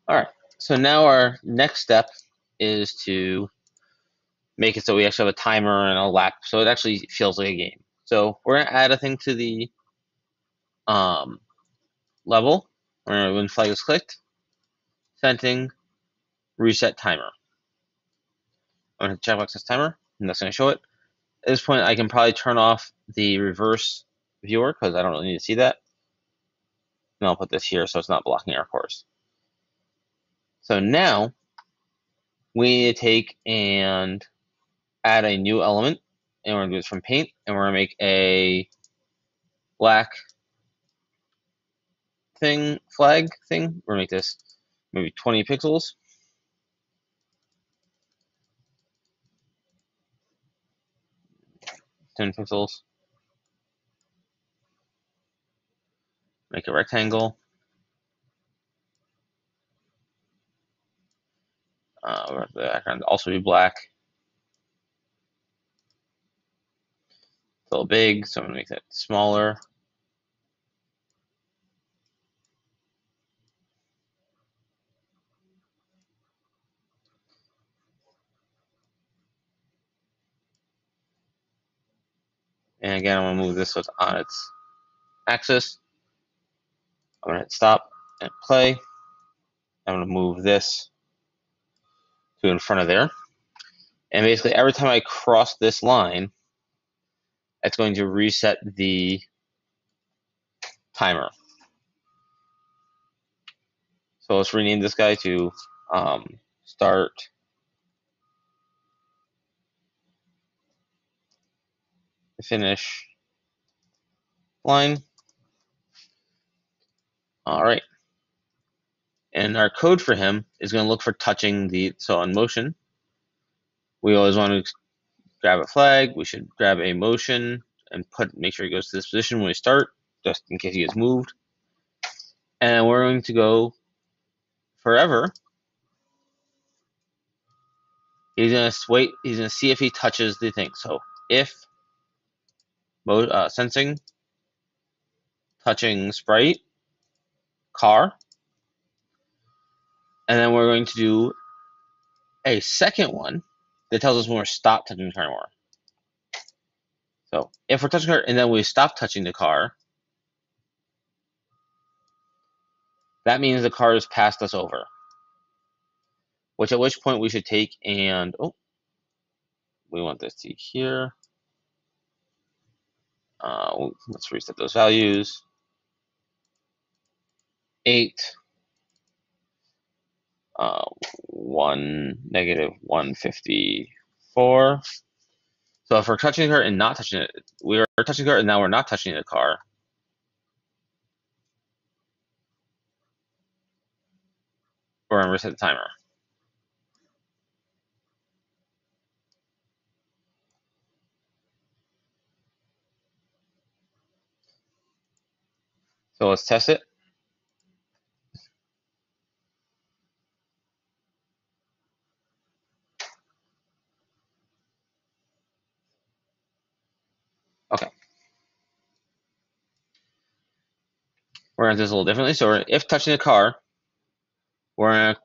All right, so now our next step is to make it so we actually have a timer and a lap, so it actually feels like a game. So we're gonna add a thing to the um, level. When flag is clicked, setting, reset timer. I'm gonna checkbox this timer, and that's gonna show it. At this point, I can probably turn off the reverse viewer because I don't really need to see that. And I'll put this here so it's not blocking our course. So now we need to take and add a new element, and we're gonna do this from paint, and we're gonna make a black flag thing. We're gonna make this maybe 20 pixels. 10 pixels. Make a rectangle. The background also be black. It's a little big, so I'm gonna make that smaller. And again, I'm gonna move this so it's on its axis. I'm gonna hit stop and play. I'm gonna move this to in front of there. And basically every time I cross this line, it's going to reset the timer. So let's rename this guy to start finish line. All right. And our code for him is going to look for touching the, so on motion, we always want to grab a flag. We should grab a motion and make sure he goes to this position when we start, just in case he gets moved. And we're going to go forever. He's going to wait. He's going to see if he touches the thing. So if sensing, touching sprite, car, and then we're going to do a second one that tells us when we're stop touching the car anymore. So if we're touching the car and then we stop touching the car, that means the car has passed us over. At which point we should take and, oh, we want this to here. Let's reset those values. 8, 1, negative 154. So if we're touching her and not touching it, we are touching her and now we're not touching the car. We're going to reset the timer. So let's test it. Okay. We're going to do this a little differently. So if touching the car, we're going to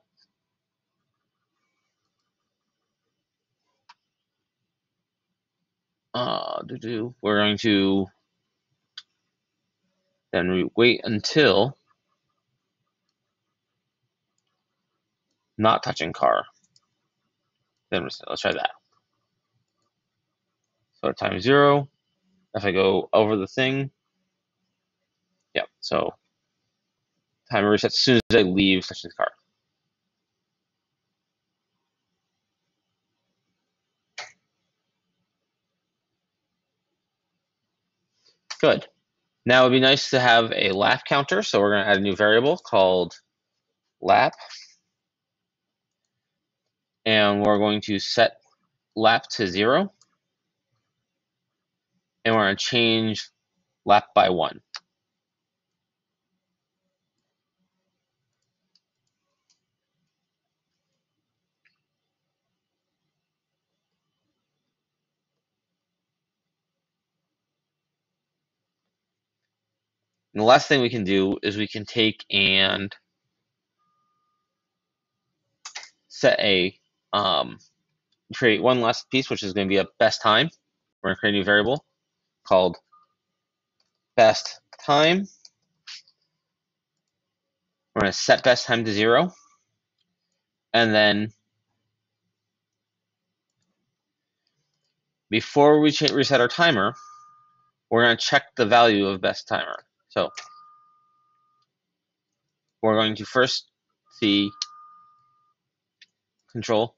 we're going to then wait until not touching car. Then let's try that. So times 0. If I go over the thing, yeah. So timer resets as soon as I leave touching the car. Good. Now it'd be nice to have a lap counter, so we're going to add a new variable called lap, and we're going to set lap to 0, and we're going to change lap by 1. And the last thing we can do is we can take and set a create one last piece, which is going to be a best time. We're going to create a new variable called best time. We're going to set best time to 0, and then before we reset our timer, we're going to check the value of best timer. So we're going to first see control,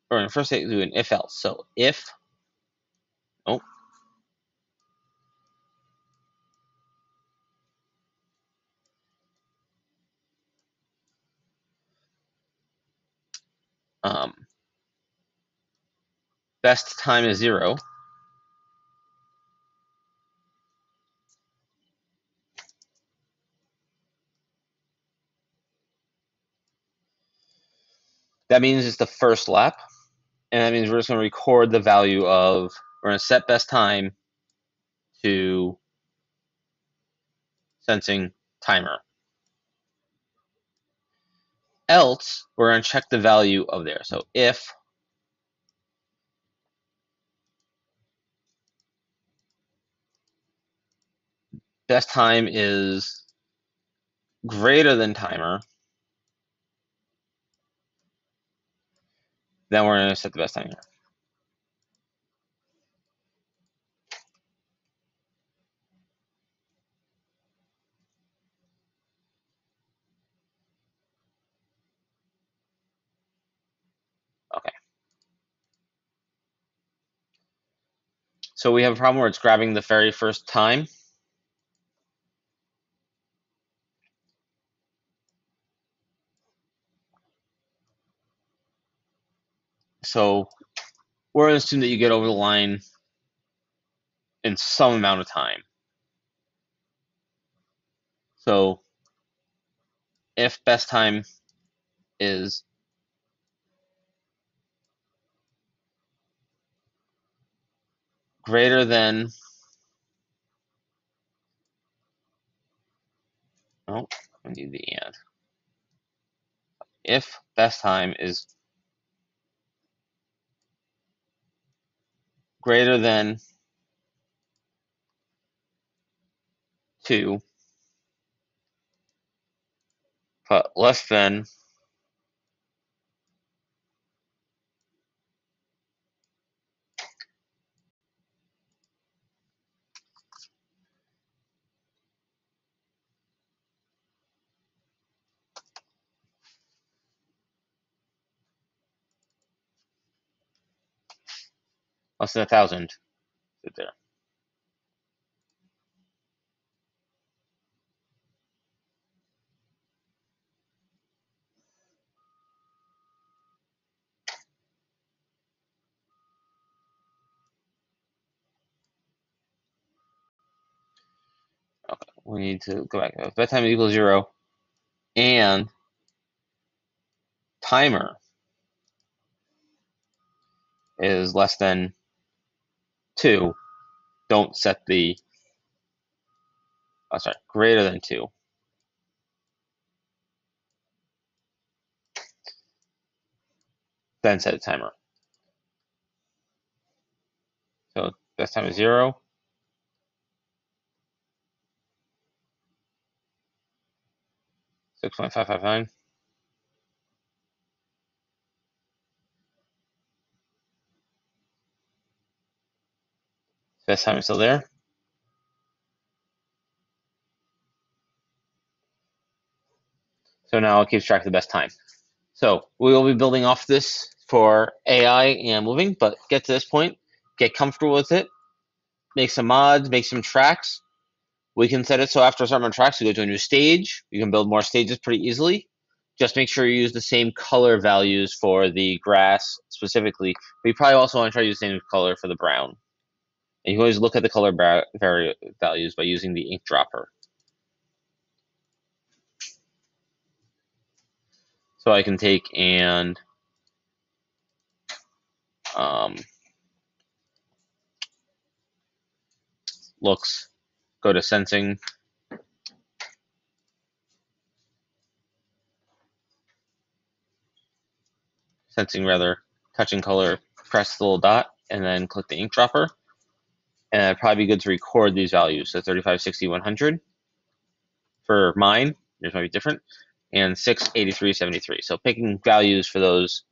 or in first do an if else. So if, oh, best time is 0, that means it's the first lap, and that means we're just going to record the value of, we're going to set best time to sensing timer. Else, we're going to check the value of there. So if best time is greater than timer, then we're going to set the best time here. Okay. So we have a problem where it's grabbing the very first time. So we're going to assume that you get over the line in some amount of time. So if best time is greater than, oh, I need the and. If best time is greater than 2, but less than less than 1,000, right there. Okay, we need to go back. If best time equals 0 and timer is less than 2, don't set the, oh, sorry, greater than 2. Then set a timer. So best time is 0. $6.559. Best time is still there. So now it keeps track of the best time. So we will be building off this for AI and moving, but get to this point, get comfortable with it, make some mods, make some tracks. We can set it so after a certain amount of tracks, we go to a new stage. You can build more stages pretty easily. Just make sure you use the same color values for the grass specifically. But you probably also want to try to use the same color for the brown. And you can always look at the color values by using the ink dropper. So I can take and looks, go to sensing, sensing rather, touching color, press the little dot, and then click the ink dropper. And it'd probably be good to record these values. So 35, 60, 100 for mine. Yours might be different. And 6, 83, 73. So picking values for those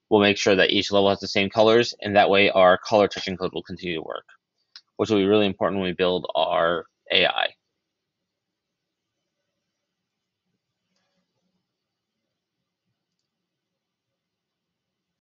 will make sure that each level has the same colors, and that way our color touching code will continue to work, which will be really important when we build our AI.